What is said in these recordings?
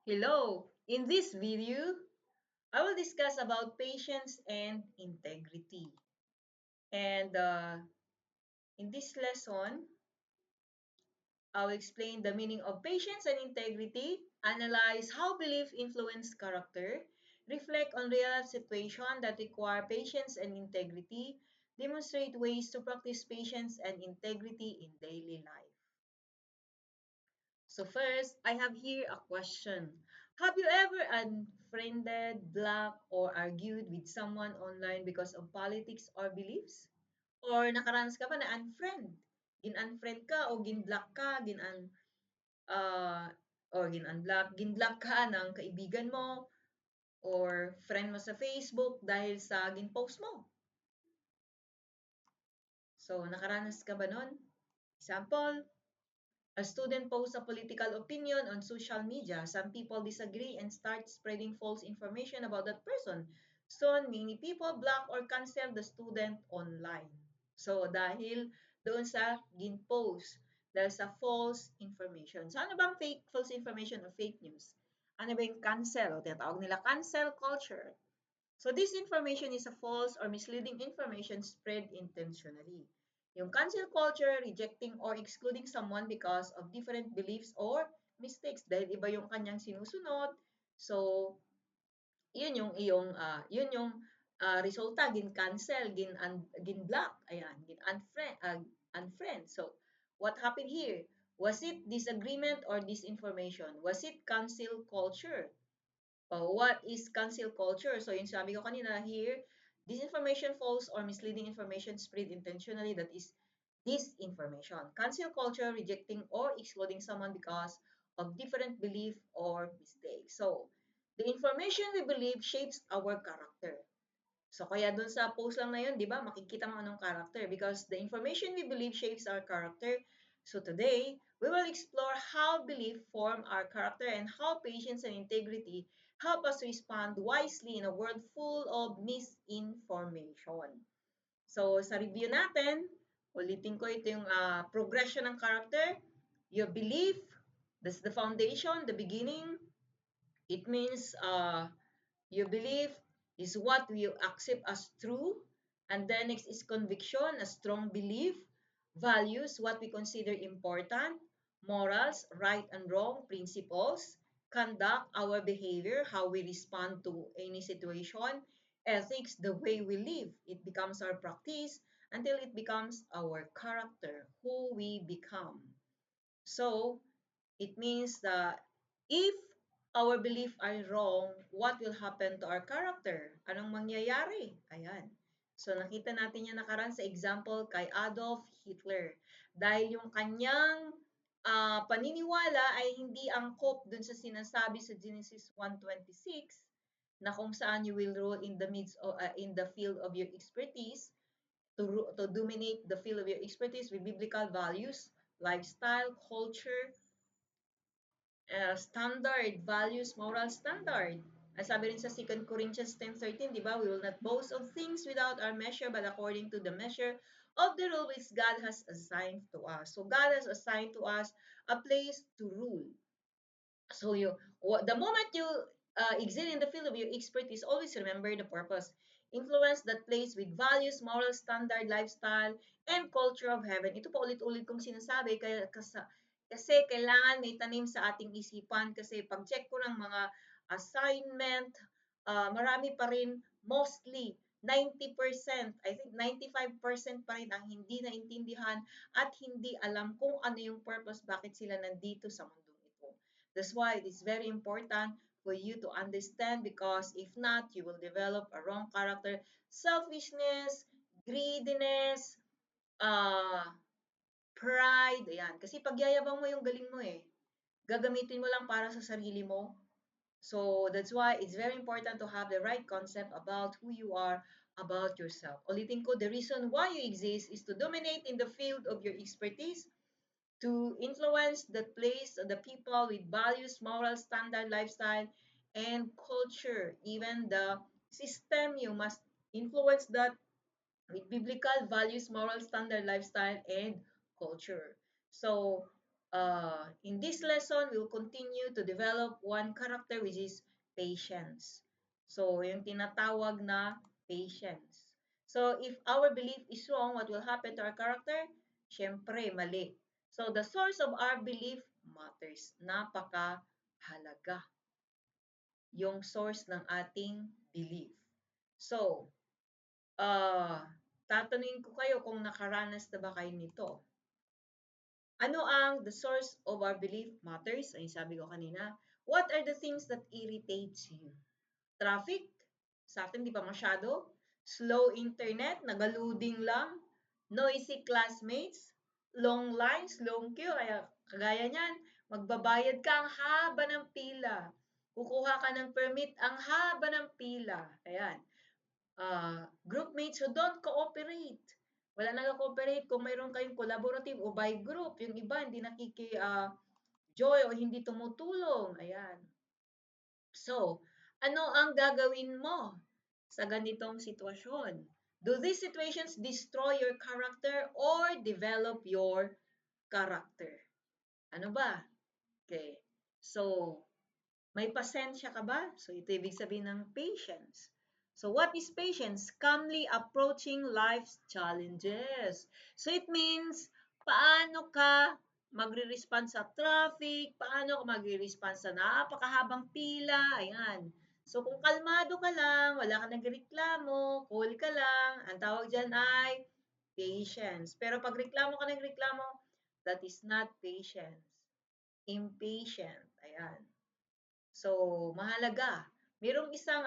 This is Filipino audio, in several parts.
Hello! In this video, I will discuss about patience and integrity. And in this lesson, I will explain the meaning of patience and integrity, analyze how belief influence character, reflect on real situations that require patience and integrity, demonstrate ways to practice patience and integrity in daily life. So first, I have here a question. Have you ever unfriended, blocked, or argued with someone online because of politics or beliefs? Or nakaranas ka ba na unfriend? Gin-unfriend ka o gin-block ka, uh, gin-block ka ng kaibigan mo or friend mo sa Facebook dahil sa gin-post mo. So, nakaranas ka ba nun? Example, a student posts a political opinion on social media. Some people disagree and start spreading false information about that person. Soon, many people block or cancel the student online. So, dahil doon sa gin-post, dahil sa false information. So, ano bang false information o fake news? Ano ba yung cancel? O tinatawag nila cancel culture. So this information is a false or misleading information spread intentionally. Yung cancel culture, rejecting or excluding someone because of different beliefs or mistakes dahil iba yung kanyang sinusunod. So, yun yung resulta gin-cancel, gin-block, ayan, gin-unfriend. So, what happened here? Was it disagreement or disinformation? Was it cancel culture? What is cancel culture? So, yung sabi ko kanina here, disinformation, false or misleading information spread intentionally, that is disinformation. Cancel culture, rejecting or excluding someone because of different belief or mistake. So, the information we believe shapes our character. So, kaya dun sa post lang na yun, di ba, makikita mo anong character because the information we believe shapes our character. So, today, we will explore how belief form our character and how patience and integrity help us respond wisely in a world full of misinformation. So, sa review natin, ulitin ko ito yung progression ng character. Your belief, that's the foundation, the beginning. It means your belief is what we accept as true. And then next is conviction, a strong belief. Values, what we consider important. Morals, right and wrong, principles. Conduct, our behavior, how we respond to any situation. Ethics, the way we live. It becomes our practice until it becomes our character, who we become. So, it means that if our belief are wrong, what will happen to our character? Anong mangyayari? Ayan. So, nakita natin yan nakaraan sa example kay Adolf Hitler. Dahil yung kanyang paniniwala ay hindi angkop dun sa sinasabi sa Genesis 1:26 na kung saan you will rule in the midst of, in the field of your expertise, to dominate the field of your expertise with biblical values, lifestyle, culture, standard, values, moral standard. Ang sabi rin sa 2 Corinthians 10:13, di ba? We will not boast of things without our measure, but according to the measure of the rule which God has assigned to us. So God has assigned to us a place to rule. So the moment you exist in the field of your expertise, always remember the purpose. Influence that place with values, moral standard, lifestyle, and culture of heaven. Ito pa ulit-ulit kong sinasabi kasi kailangan may tanim sa ating isipan kasi pag-check ko ng mga assignment, marami pa rin, mostly 90%, I think 95% pa rin ang hindi naintindihan at hindi alam kung ano yung purpose, bakit sila nandito sa mundong ito. That's why it is very important for you to understand because if not, you will develop a wrong character, selfishness, greediness, uh, pride, ayan. Kasi pagyayabang mo yung galing mo eh. Gagamitin mo lang para sa sarili mo. So that's why it's very important to have the right concept about who you are, about yourself. Ulitin ko, the reason why you exist is to dominate in the field of your expertise, to influence the place, the people with values, moral standard, lifestyle, and culture. Even the system, you must influence that with biblical values, moral standard, lifestyle, and culture. So, In this lesson, we'll continue to develop one character which is patience. So, yung tinatawag na patience. So, if our belief is wrong, what will happen to our character? Siyempre, mali. So, the source of our belief matters. Napakahalaga yung source ng ating belief. So, tatanungin ko kayo kung nakaranas na ba kayo nito. Ano ang the source of our belief matters? Ay sabi ko kanina. What are the things that irritates you? Traffic? Sa atin di pa masyado. Slow internet? Nagaluding lang? Noisy classmates? Long lines? Long queue? Kagaya niyan, magbabayad ka ang haba ng pila. Kukuha ka ng permit ang haba ng pila. Ayan. Groupmates who don't cooperate. Wala nag-cooperate kung mayroon kayong collaborative o by group. Yung iba hindi joy o hindi tumutulong. Ayan. So, ano ang gagawin mo sa ganitong sitwasyon? Do these situations destroy your character or develop your character? Ano ba? Okay. So, may pasensya ka ba? So, ito ibig sabihin ng patience. So, what is patience? Calmly approaching life's challenges. So, it means, paano ka magre-respond sa traffic, paano ka magre-respond sa napakahabang pila, ayan. So, kung kalmado ka lang, wala ka nagreklamo, cool ka lang, ang tawag dyan ay patience. Pero pag reklamo ka ng reklamo, that is not patience. Impatient. Ayan. So, mahalaga. Merong isang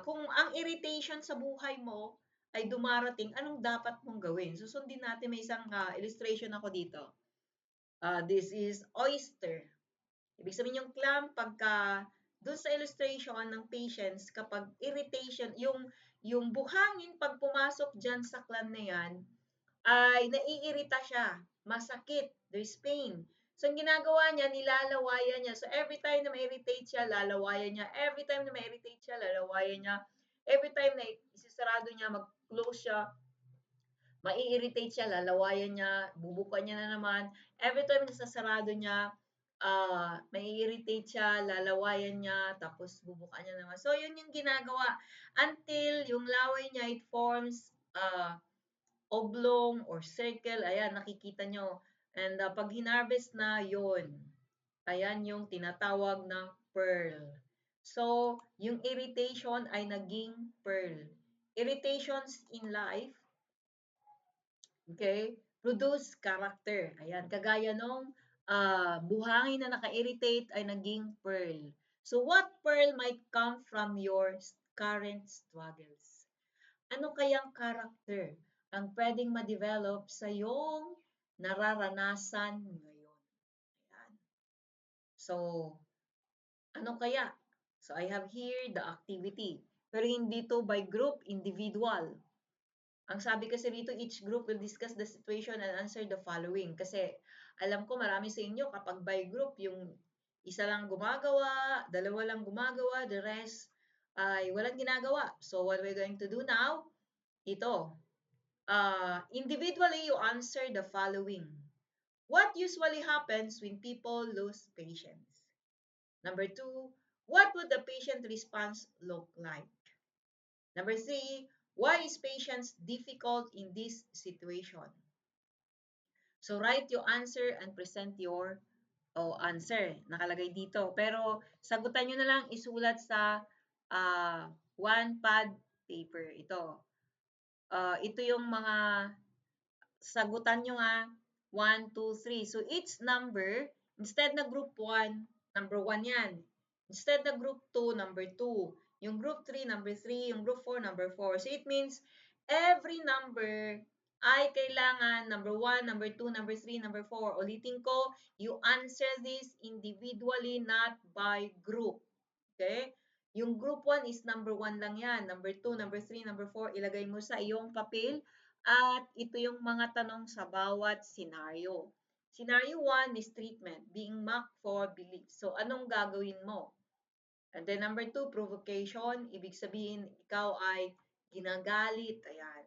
kung ang irritation sa buhay mo ay dumarating, anong dapat mong gawin? Susundin natin, may isang illustration ako dito. This is oyster. Ibig sabihin yung clam, pagka doon sa illustration ng patience, kapag irritation, yung buhangin pag pumasok dyan sa clam na yan, ay naiirita siya, masakit, there's pain. So, ang ginagawa niya, nilalawayan niya. So, every time na ma-irritate siya, lalawayan niya. Every time na ma-irritate siya, lalawayan niya. Every time na isisarado niya, mag-close siya, mai-irritate siya, lalawayan niya, bubukan niya na naman. Every time na sasarado niya, mai-irritate siya, lalawayan niya, tapos bubukan niya naman. So, yun yung ginagawa until yung laway niya, it forms oblong or circle, ayan, nakikita nyo. And pag hinarvest na, yon, ayan yung tinatawag na pearl. So, yung irritation ay naging pearl. Irritations in life, okay, produce character. Ayan, kagaya nung buhangin na naka-irritate ay naging pearl. So, what pearl might come from your current struggles? Ano kayang character ang pwedeng ma-develop sa iyong nararanasan ngayon? Ayan. So, ano kaya? So, I have here the activity. Pero hindi to by group, individual. Ang sabi kasi dito, each group will discuss the situation and answer the following. Kasi alam ko marami sa inyo kapag by group, yung isa lang gumagawa, dalawa lang gumagawa, the rest ay walang ginagawa. So, what we're going to do now, ito, individually, you answer the following. What usually happens when people lose patience? Number 2, what would the patient response look like? Number 3, why is patience difficult in this situation? So, write your answer and present your answer. Nakalagay dito. Pero, sagutan nyo na lang isulat sa one pad paper. Ito. Ito yung mga sagutan nyo nga, 1, 2, 3. So, each number, instead na group 1, number 1 yan. Instead na group 2, number 2. Yung group 3, number 3. Yung group 4, number 4. So, it means, every number ay kailangan number 1, number 2, number 3, number 4. Ulitin ko, you answer this individually, not by group. Okay? Yung group 1 is number 1 lang yan. Number 2, number 3, number 4, ilagay mo sa iyong papel. At ito yung mga tanong sa bawat scenario. Scenario 1, mistreatment, being mocked for belief. So, anong gagawin mo? And then number 2, provocation. Ibig sabihin, ikaw ay ginagalit. Ayan.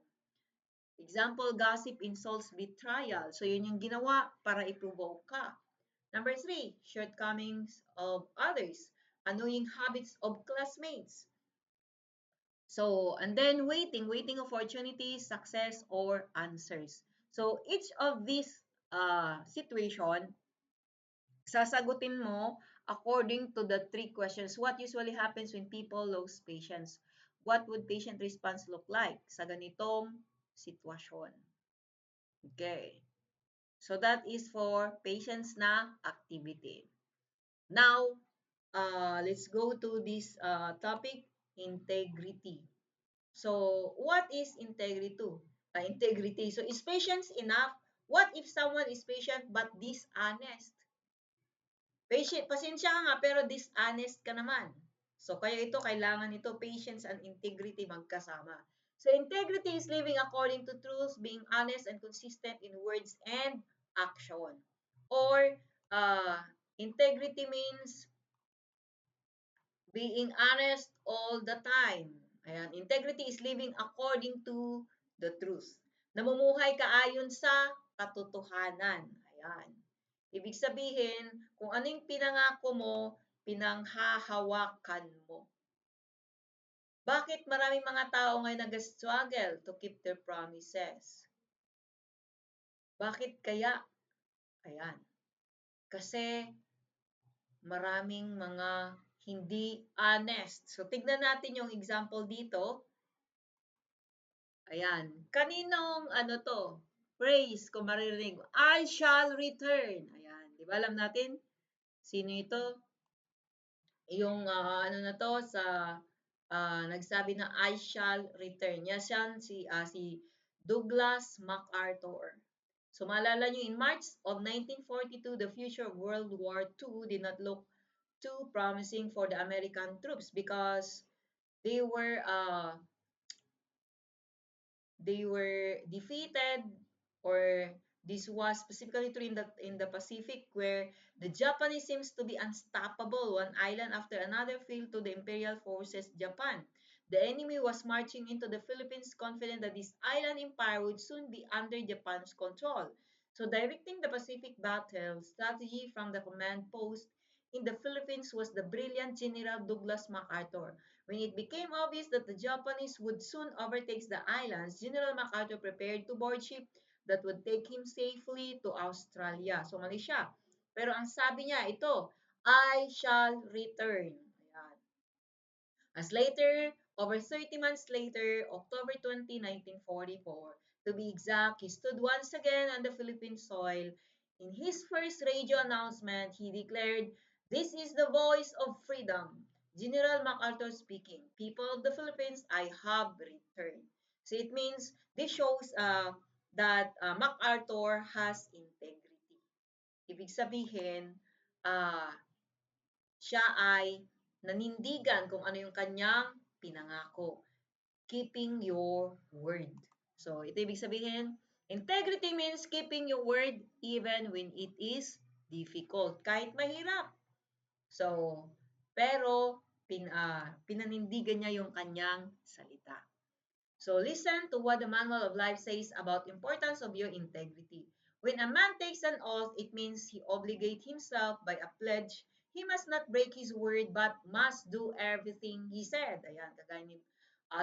Example, gossip, insults, betrayal. So, yun yung ginawa para i-provoke ka. Number 3, shortcomings of others. Annoying habits of classmates. So, and then waiting opportunities, success, or answers. So, each of these situation, sasagutin mo according to the 3 questions. What usually happens when people lose patience? What would patient response look like sa ganitong sitwasyon? Okay. So, that is for patience na activity. Now, let's go to this topic, integrity. So, what is integrity? Integrity. So, is patience enough? What if someone is patient but dishonest? Pasensya ka nga pero dishonest ka naman. So, kaya ito, kailangan ito, patience and integrity magkasama. So, integrity is living according to truth, being honest and consistent in words and action. Or, integrity means being honest all the time. Ayan, integrity is living according to the truth. Namumuhay ka ayon sa katotohanan. Ayan. Ibig sabihin, kung ano yung pinangako mo, pinanghahawakan mo. Bakit maraming mga tao ngayon nag-struggle to keep their promises? Bakit kaya? Ayan. Kasi maraming mga hindi honest. So, tignan natin yung example dito. Ayan. Kaninong ano to? Praise, kung maririnig. I shall return. Ayan. Di ba alam natin? Sino ito? Yung ano na to sa nagsabi na I shall return. Yan si Douglas MacArthur. So maalala nyo, in March of 1942, the future of World War II did not look too promising for the American troops because they were uh, they were defeated, or this was specifically true in the Pacific, where the Japanese seems to be unstoppable. One island after another fell to the imperial forces Japan. The enemy was marching into the Philippines confident that this island empire would soon be under Japan's control. So directing the Pacific battle strategy from the command post in the Philippines was the brilliant General Douglas MacArthur. When it became obvious that the Japanese would soon overtake the islands, General MacArthur prepared to board ship that would take him safely to Australia. So, mali siya. Pero ang sabi niya, ito, I shall return. Ayan. As later, over 30 months later, October 20, 1944, to be exact, he stood once again on the Philippine soil. In his first radio announcement, he declared, "This is the voice of freedom. General MacArthur speaking. People of the Philippines, I have returned." So it means, this shows that MacArthur has integrity. Ibig sabihin, uh, siya ay nanindigan kung ano yung kanyang pinangako. Keeping your word. So, ito ibig sabihin, integrity means keeping your word even when it is difficult. Kahit mahirap. So, pero pinanindigan niya yung kanyang salita. So, listen to what the Manual of Life says about importance of your integrity. When a man takes an oath, it means he obligates himself by a pledge. He must not break his word but must do everything he said. Ayan, kagaya ni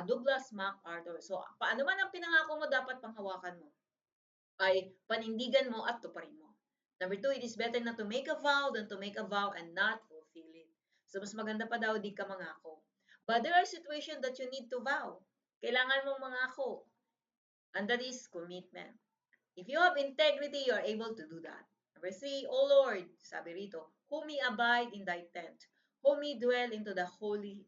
Douglas MacArthur. So, paano man ang pinangako mo, dapat panghawakan mo. Ay panindigan mo at tuparin mo. Number 2, it is better not to make a vow than to make a vow and not fulfill it. So, mas maganda pa daw, di ka mangako. But there are situations that you need to vow. Kailangan mong mangako. And that is commitment. If you have integrity, you are able to do that. Number 3, O Lord, sabi rito, who may abide in thy tent, who may dwell into thy holy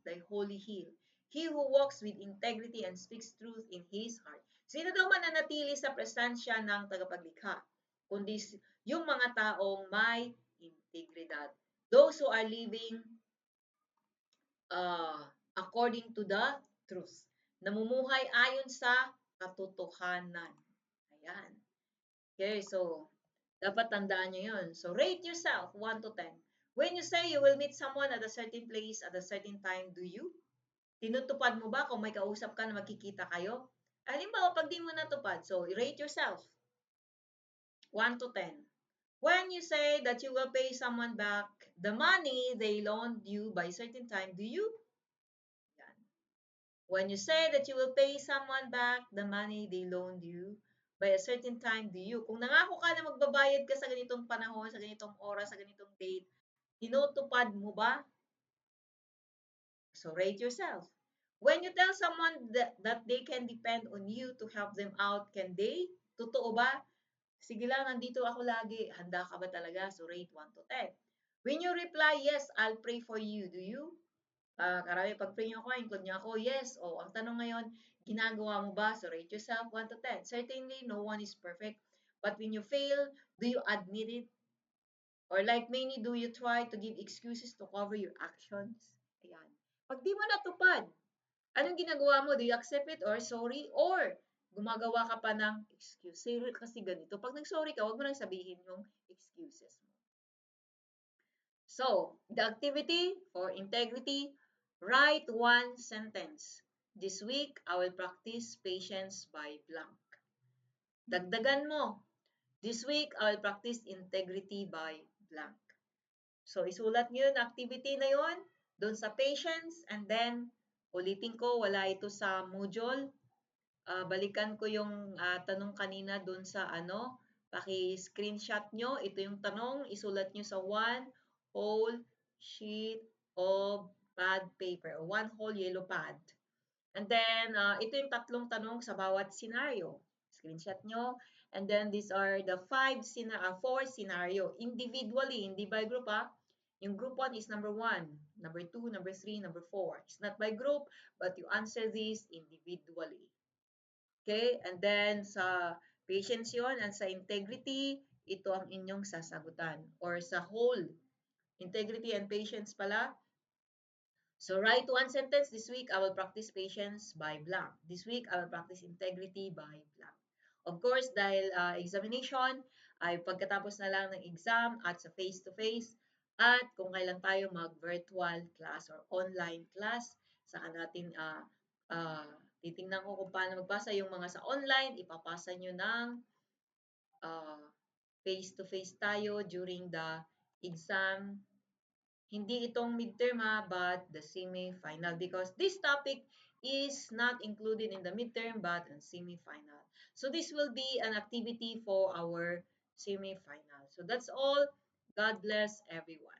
hill, he who walks with integrity and speaks truth in his heart. Sino daw mananatili sa presensya ng tagapaglikha? Kundi yung mga taong may integridad. Those who are living according to the truth. Namumuhay ayon sa katotohanan. Ayan. Okay, so dapat tandaan nyo yun. So rate yourself 1 to 10. When you say you will meet someone at a certain place at a certain time, do you? Tinutupad mo ba kung may kausap ka na magkikita kayo? Halimbawa, pag di mo natupad, so rate yourself, 1 to 10. When you say that you will pay someone back the money they loaned you by certain time, do you? Yan. When you say that you will pay someone back the money they loaned you by a certain time, do you? Kung nangako ka na magbabayad ka sa ganitong panahon, sa ganitong oras, sa ganitong date, tinutupad mo ba? So rate yourself. When you tell someone that they can depend on you to help them out, can they? Totoo ba? Sige lang, nandito ako lagi. Handa ka ba talaga? So rate 1 to 10. When you reply, yes, I'll pray for you. Do you? Karami pag-pray niyo ako, include niyo ako, yes. O, ang tanong ngayon, ginagawa mo ba? So rate yourself 1 to 10. Certainly, no one is perfect. But when you fail, do you admit it? Or like many, do you try to give excuses to cover your actions? Ayan. Pag di mo natupad, anong ginagawa mo? Do you accept it or sorry? Or gumagawa ka pa ng excuse? Kasi ganito. Pag nag-sorry ka, huwag mo nang sabihin yung excuses mo. So, the activity for integrity, write one sentence. This week, I will practice patience by blank. Dagdagan mo. This week, I will practice integrity by blank. So, isulat nyo yung activity na yon doon sa patience, and then, ulitin ko, wala ito sa module. Balikan ko yung tanong kanina doon sa paki-screenshot nyo. Ito yung tanong, isulat nyo sa one whole sheet of pad paper, or one whole yellow pad. And then, ito yung tatlong tanong sa bawat scenario. Screenshot nyo. And then, these are the four scenario. Individually, hindi by group Yung group 1 is number 1, number 2, number 3, number 4. It's not by group, but you answer this individually. Okay? And then, sa patience yon and sa integrity, ito ang inyong sasagutan. Or sa whole, integrity and patience pala. So, write one sentence. This week, I will practice patience by blank. This week, I will practice integrity by blank. Of course, dahil examination ay pagkatapos na lang ng exam at sa face-to-face, at kung kailan tayo mag-virtual class or online class, saka natin titingnan ko kung paano magbasa yung mga sa online, ipapasa nyo ng face-to-face tayo during the exam. Hindi itong midterm but the semi-final, because this topic is not included in the midterm but in semi-final. So this will be an activity for our semi-final. So that's all. God bless everyone.